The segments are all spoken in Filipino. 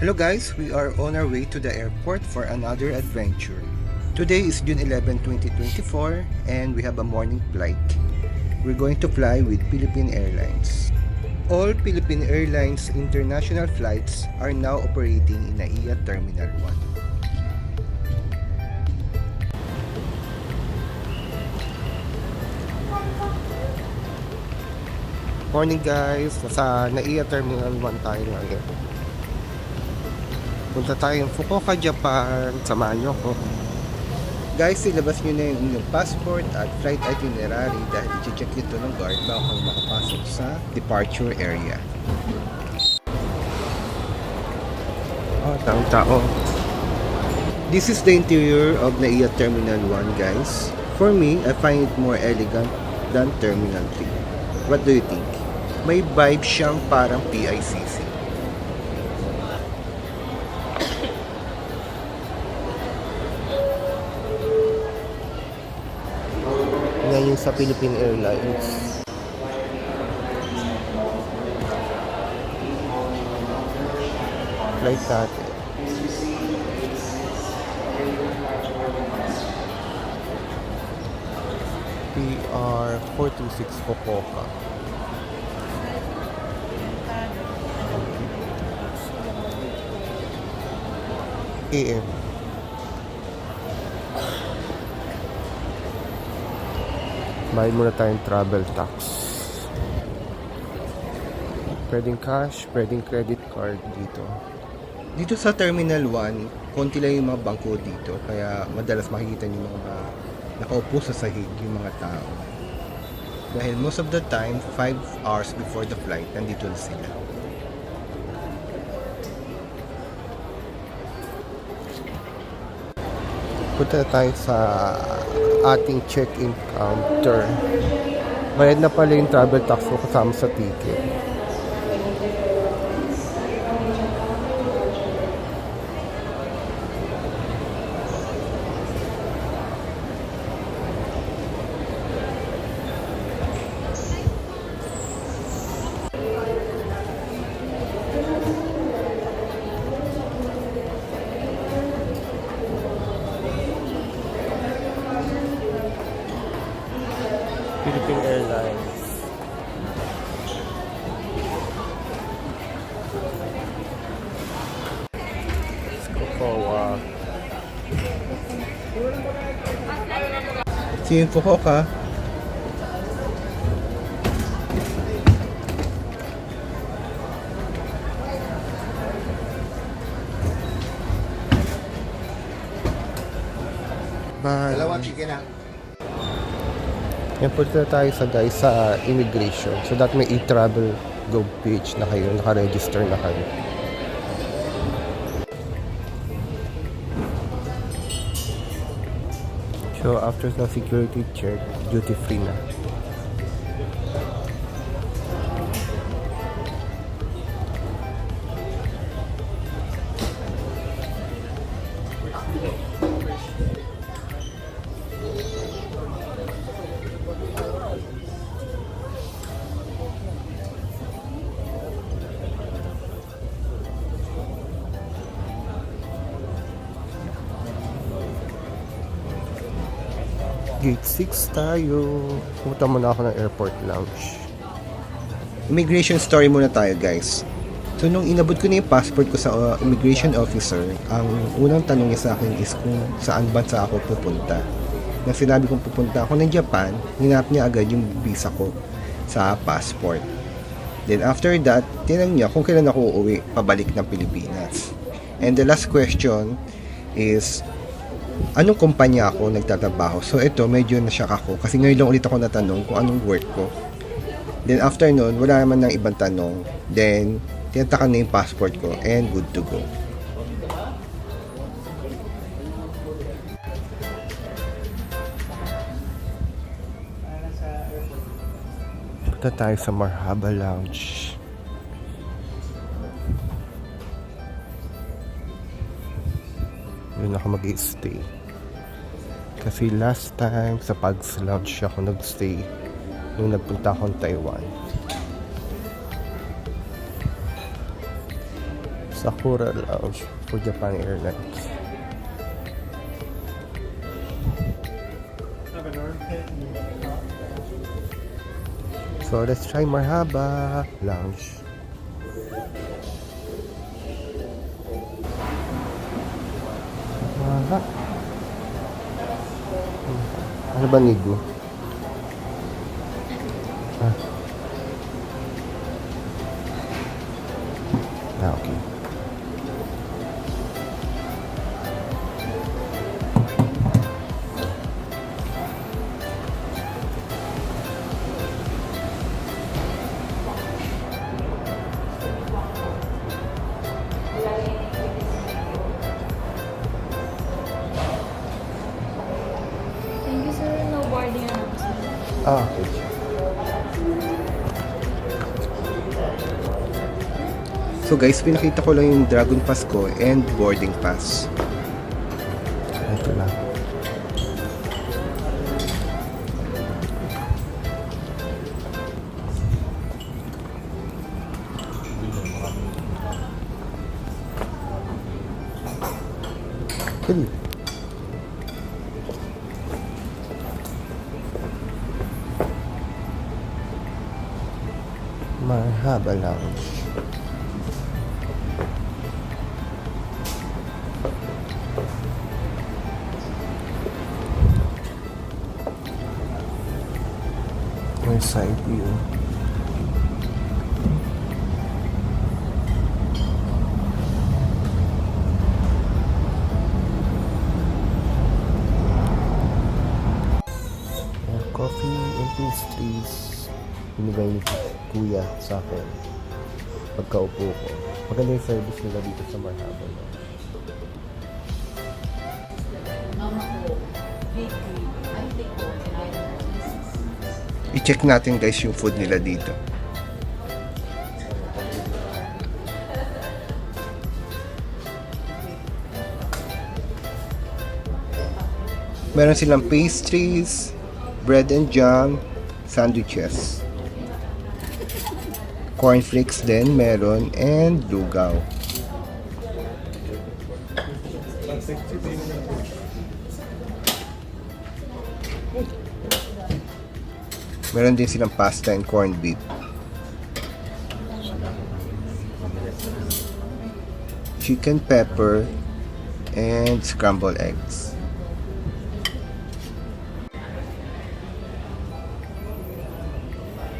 Hello guys, we are on our way to the airport for another adventure. Today is June 11, 2024 and we have a morning flight. We're going to fly with Philippine Airlines. All Philippine Airlines international flights are now operating in NAIA Terminal 1. Morning guys, nasa NAIA Terminal 1 tayo ngayon. Punta tayong Fukuoka, Japan. Samahan nyo ako. Guys, ilabas nyo na yung inyong passport at flight itinerary dahil i-check ito ng guard bago kayo makapasok sa departure area. Taong tao. This is the interior of NAIA Terminal 1 guys. For me, I find it more elegant than Terminal 3. What do you think? May vibe siyang parang PICC. Yan yung sa Philippine Airlines. Flight natin. PR 426 Fukuoka. AM. Bayad muna tayong travel tax. Pwedeng cash, pwedeng credit card dito. Dito sa Terminal 1, konti lang yung mga bangko dito. Kaya madalas makikita niyo mga nakaupo sa sahig yung mga tao. Dahil most of the time, 5 hours before the flight, nandito na sila. Punta tayo sa ating check-in counter. Bayad na pala yung travel tax ko kasama sa ticket. Philippine Airlines. Let's go forward. See you in Fukuoka. Bye. Dalawang chicken na. Yan, punta tayo sa immigration. So that may e-travel go page na kayo, naka-register na kayo. So after the security check, duty free na. Gate 6 tayo. Pumunta muna ako ng airport lounge. Immigration story muna tayo guys. So nung inabot ko na yung passport ko sa immigration officer, ang unang tanong niya sa akin is kung saan bansa ako pupunta. Nang sinabi kong pupunta ako ng Japan, hinap niya agad yung visa ko sa passport. Then after that, tinanong niya kung kailan ako uuwi pabalik ng Pilipinas. And the last question is anong kumpanya ako nagtatrabaho. So ito, medyo na-shock ako kasi ngayon lang ulit ako natanong kung anong work ko. Then after nun, wala naman ng ibang tanong. Then, tinatakan na yung passport ko and good to go. Punta tayo sa Marhaba Lounge. Yun ako mag-i-stay. Kasi last time sa Pag's Lounge ako nag-stay nung nagpunta akong Taiwan. Sakura Lounge for Japan Airlines. So let's try Marhaba Lounge. Aha. Ano ba need mo? Ah. Okay. Thank you, sir. No boarding announcement. Okay. So guys, pinakita ko lang yung Dragon Pass ko and boarding pass. Ito lang. Dali. Marhaba Lounge. May side view. Coffee and pastries. Binigay ni Kuya sa akin pagkaupo ko. Maganda yung service nila dito sa Marhaba Lounge. I-check natin guys yung food nila dito. Meron silang pastries, bread and jam, sandwiches. Cornflakes din meron and lugaw. Meron din silang pasta and corned beef. Chicken pepper and scrambled eggs.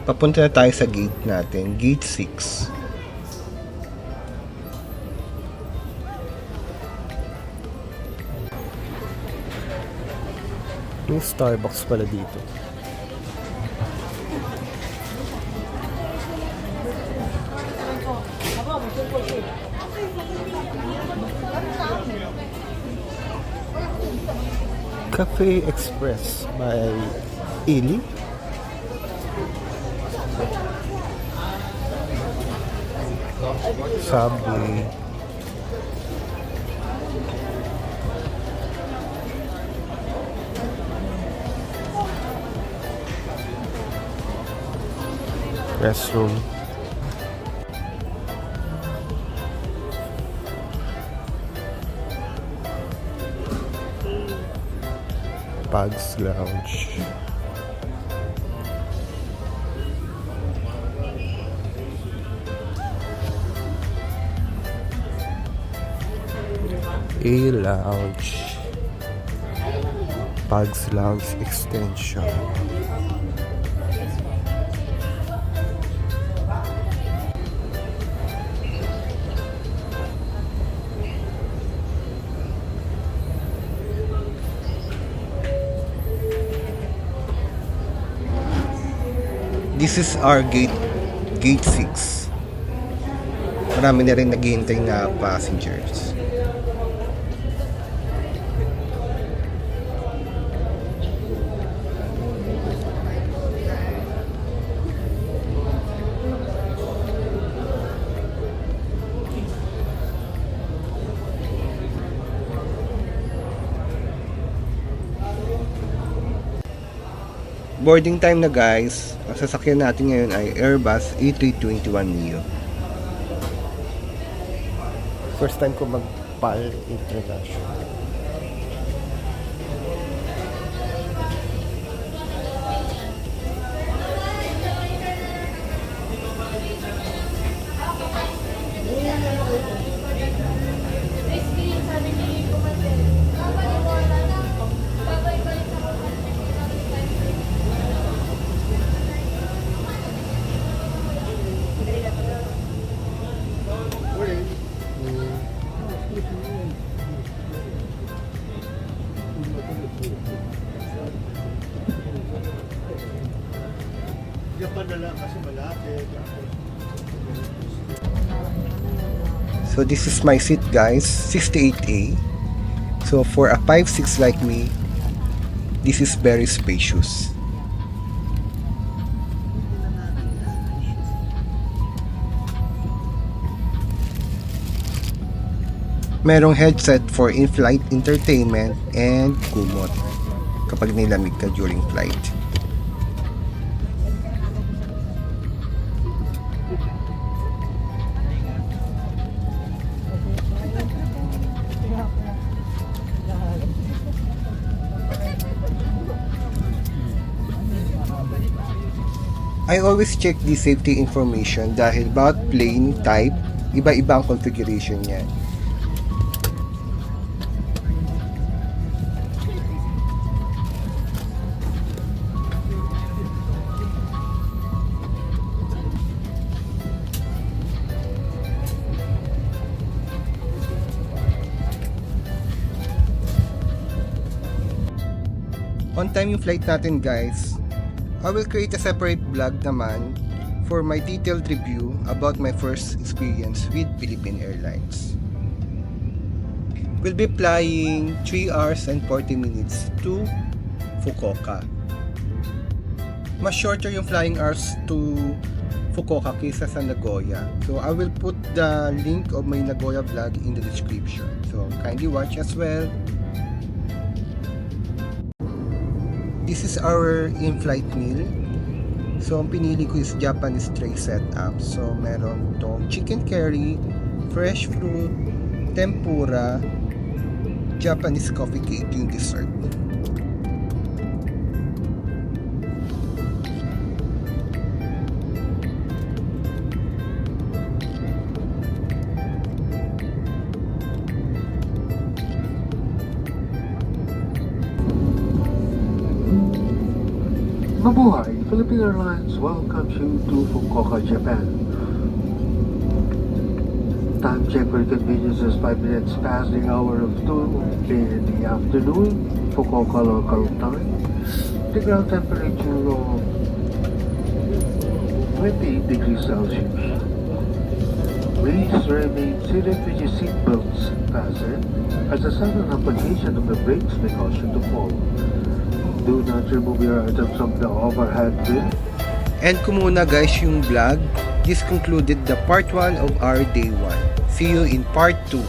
Papunta na tayo sa gate natin, gate 6. May Starbucks pala dito. Cafe Express by Ili. Subway. Restroom. Pugs Lounge. A Lounge. Pugs Lounge Extension. This is our gate 6. Marami na rin naghihintay na passengers. Boarding time na guys. Ang sasakyan natin ngayon ay Airbus A321neo. First time ko mag-PAL International. So this is my seat guys, 68A. So for a 5'6" like me, this is very spacious. Merong headset for in-flight entertainment and kumot kapag nilamig ka during flight. I always check the safety information dahil bawat plane type, iba-iba ang configuration niya. On time yung flight natin guys. I will create a separate vlog naman for my detailed review about my first experience with Philippine Airlines. We'll be flying 3 hours and 40 minutes to Fukuoka. Mas shorter yung flying hours to Fukuoka kaysa sa Nagoya. So I will put the link of my Nagoya vlog in the description. So kindly watch as well. This is our in-flight meal. So, ang pinili ko is Japanese tray setup. So, meron tong chicken curry, fresh fruit, tempura, Japanese coffee cake yung dessert. Mabuhay! Philippine Airlines welcomes you to Fukuoka, Japan. Time check for convenience is 5 minutes past the hour of 2 in the afternoon, Fukuoka local time. The ground temperature of 28 degrees Celsius. Please remain seated with your seatbelts fastened as the sudden application of the brakes may cause you to fall. Do not remove your items from the overhead bin. And kung muna guys yung vlog, this concluded the part 1 of our day 1. See you in part 2.